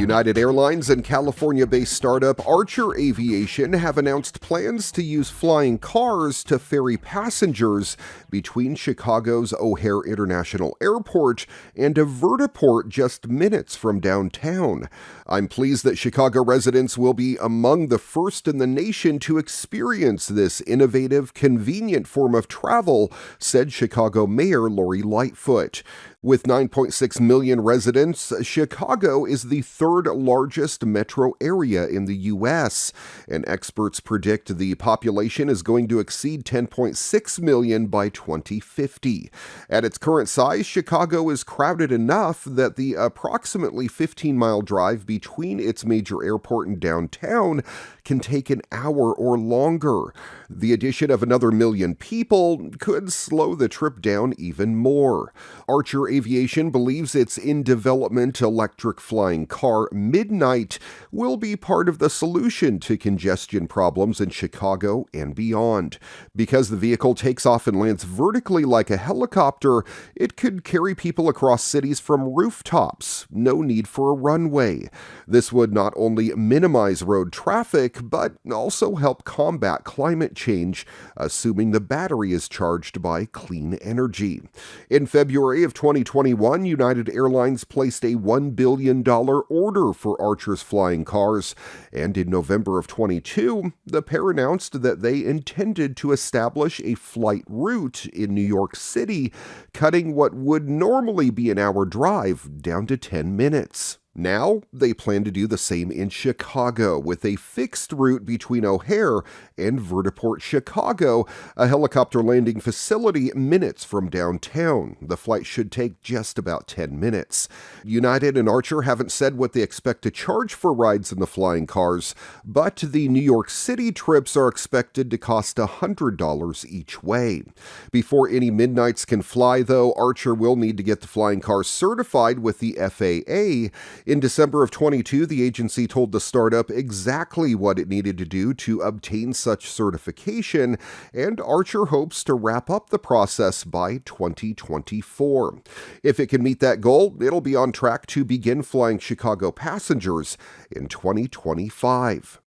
United Airlines and California-based startup Archer Aviation have announced plans to use flying cars to ferry passengers between Chicago's O'Hare International Airport and a vertiport just minutes from downtown. I'm pleased that Chicago residents will be among the first in the nation to experience this innovative, convenient form of travel, said Chicago Mayor Lori Lightfoot. With 9.6 million residents, Chicago is the third largest metro area in the U.S., and experts predict the population is going to exceed 10.6 million by 2050. At its current size, Chicago is crowded enough that the approximately 15-mile drive between its major airport and downtown can take an hour or longer. The addition of another million people could slow the trip down even more. Archer Aviation believes its in-development electric flying car, Midnight, will be part of the solution to congestion problems in Chicago and beyond. Because the vehicle takes off and lands vertically like a helicopter, it could carry people across cities from rooftops. No need for a runway. This would not only minimize road traffic, but also help combat climate change, assuming the battery is charged by clean energy. In February of 2021, United Airlines placed a $1 billion order for Archer's flying cars, and in November of 22, the pair announced that they intended to establish a flight route in New York City, cutting what would normally be an hour drive down to 10 minutes. Now, they plan to do the same in Chicago with a fixed route between O'Hare and Vertiport Chicago, a helicopter landing facility minutes from downtown. The flight should take just about 10 minutes. United and Archer haven't said what they expect to charge for rides in the flying cars, but the New York City trips are expected to cost $100 each way. Before any Midnights can fly, though, Archer will need to get the flying cars certified with the FAA. In December of 22, the agency told the startup exactly what it needed to do to obtain such certification, and Archer hopes to wrap up the process by 2024. If it can meet that goal, it'll be on track to begin flying Chicago passengers in 2025.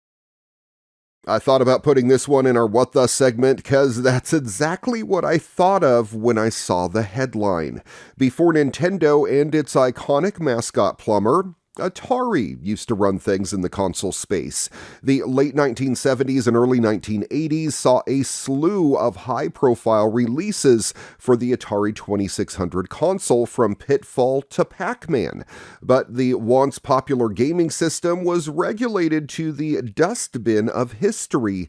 I thought about putting this one in our What The segment because that's exactly what I thought of when I saw the headline. Before Nintendo and its iconic mascot plumber, Atari used to run things in the console space. The late 1970s and early 1980s saw a slew of high-profile releases for the Atari 2600 console, from Pitfall to Pac-Man. But the once popular gaming system was relegated to the dustbin of history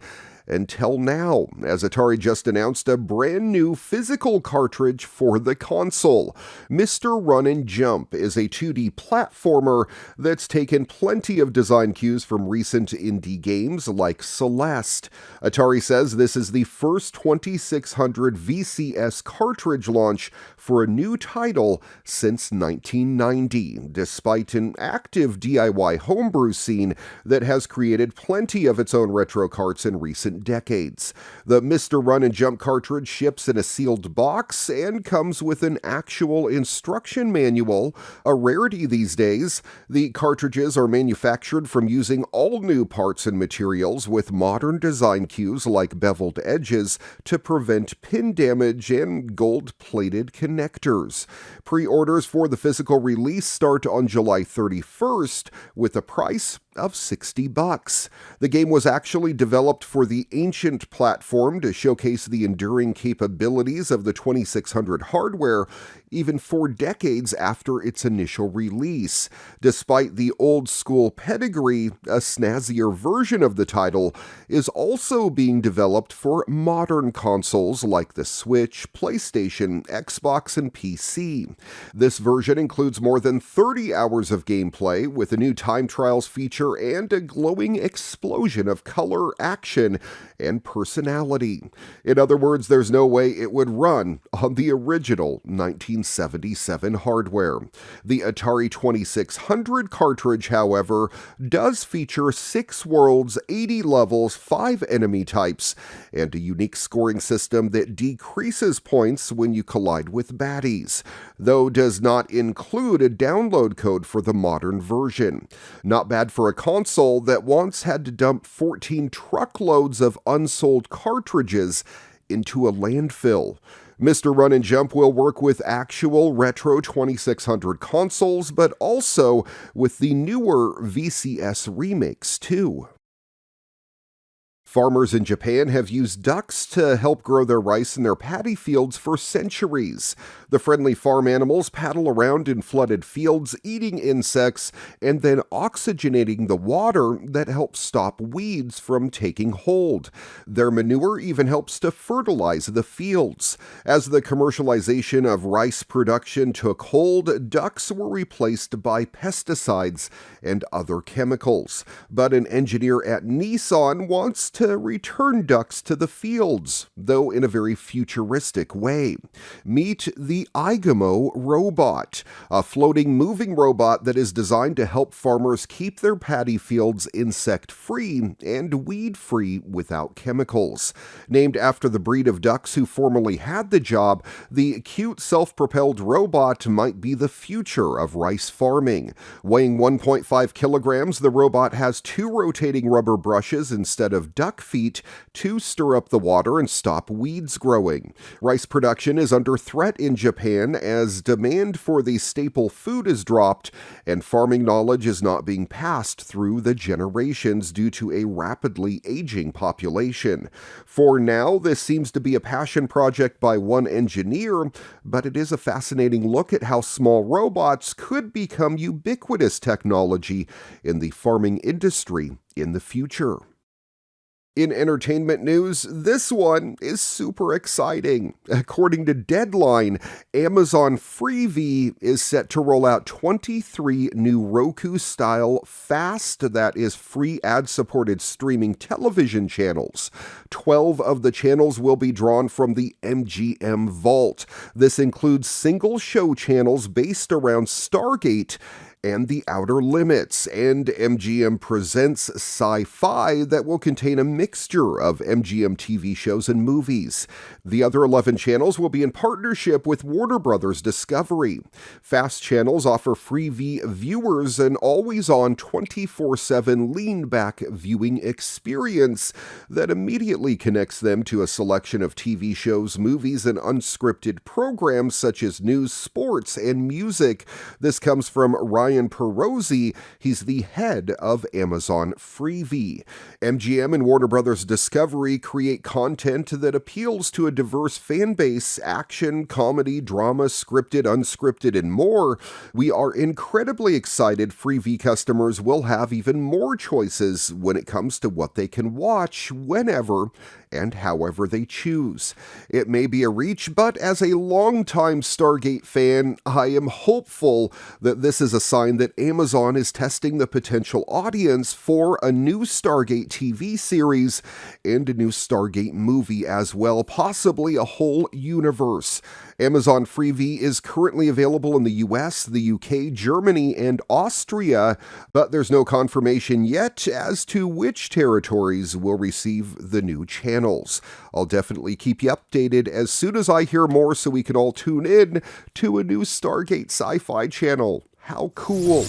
until now, as Atari just announced a brand new physical cartridge for the console. Mr. Run and Jump is a 2D platformer that's taken plenty of design cues from recent indie games like Celeste. Atari says this is the first 2600 VCS cartridge launch for a new title since 1990, despite an active DIY homebrew scene that has created plenty of its own retro carts in recent decades. The Mr. Run and Jump cartridge ships in a sealed box and comes with an actual instruction manual, a rarity these days. The cartridges are manufactured from using all new parts and materials with modern design cues like beveled edges to prevent pin damage and gold-plated connectors. Pre-orders for the physical release start on July 31st with a price of $60. The game was actually developed for the Ancient platform to showcase the enduring capabilities of the 2600 hardware, even 4 decades after its initial release. Despite the old-school pedigree, a snazzier version of the title is also being developed for modern consoles like the Switch, PlayStation, Xbox, and PC. This version includes more than 30 hours of gameplay, with a new time trials feature and a glowing explosion of color, action, and personality. In other words, there's no way it would run on the original 1970 1977 hardware. The Atari 2600 cartridge, however, does feature 6 worlds, 80 levels, 5 enemy types, and a unique scoring system that decreases points when you collide with baddies, though does not include a download code for the modern version. Not bad for a console that once had to dump 14 truckloads of unsold cartridges into a landfill. Mr. Run and Jump will work with actual retro 2600 consoles, but also with the newer VCS remakes too. Farmers in Japan have used ducks to help grow their rice in their paddy fields for centuries. The friendly farm animals paddle around in flooded fields, eating insects, and then oxygenating the water that helps stop weeds from taking hold. Their manure even helps to fertilize the fields. As the commercialization of rice production took hold, ducks were replaced by pesticides and other chemicals. But an engineer at Nissan wants to return ducks to the fields, though in a very futuristic way. Meet the Igamo robot, a floating moving robot that is designed to help farmers keep their paddy fields insect-free and weed-free without chemicals. Named after the breed of ducks who formerly had the job, the cute self-propelled robot might be the future of rice farming. Weighing 1.5 kilograms, the robot has 2 rotating rubber brushes instead of duck feet to stir up the water and stop weeds growing. Rice production is under threat in Japan as demand for the staple food is dropped and farming knowledge is not being passed through the generations due to a rapidly aging population. For now, this seems to be a passion project by one engineer, but it is a fascinating look at how small robots could become ubiquitous technology in the farming industry in the future. In entertainment news, this one is super exciting. According to Deadline, Amazon Freevee is set to roll out 23 new Roku-style FAST, that is free ad-supported streaming television channels. 12 of the channels will be drawn from the MGM Vault. This includes single show channels based around Stargate and The Outer Limits, and MGM Presents Sci-Fi that will contain a mixture of MGM TV shows and movies. The other 11 channels will be in partnership with Warner Bros. Discovery. Fast channels offer Freevee viewers an always-on 24/7 lean-back viewing experience that immediately connects them to a selection of TV shows, movies, and unscripted programs such as news, sports, and music. This comes from Ryan Perozzi. He's the head of Amazon Freevee. MGM and Warner Bros. Discovery create content that appeals to a diverse fan base: action, comedy, drama, scripted, unscripted, and more. We are incredibly excited Freevee customers will have even more choices when it comes to what they can watch whenever and however they choose. It may be a reach, but as a longtime Stargate fan, I am hopeful that this is a sign that Amazon is testing the potential audience for a new Stargate TV series and a new Stargate movie as well, possibly a whole universe. Amazon Freevee is currently available in the US, the UK, Germany, and Austria, but there's no confirmation yet as to which territories will receive the new channels. I'll definitely keep you updated as soon as I hear more so we can all tune in to a new Stargate Sci-Fi channel. How cool!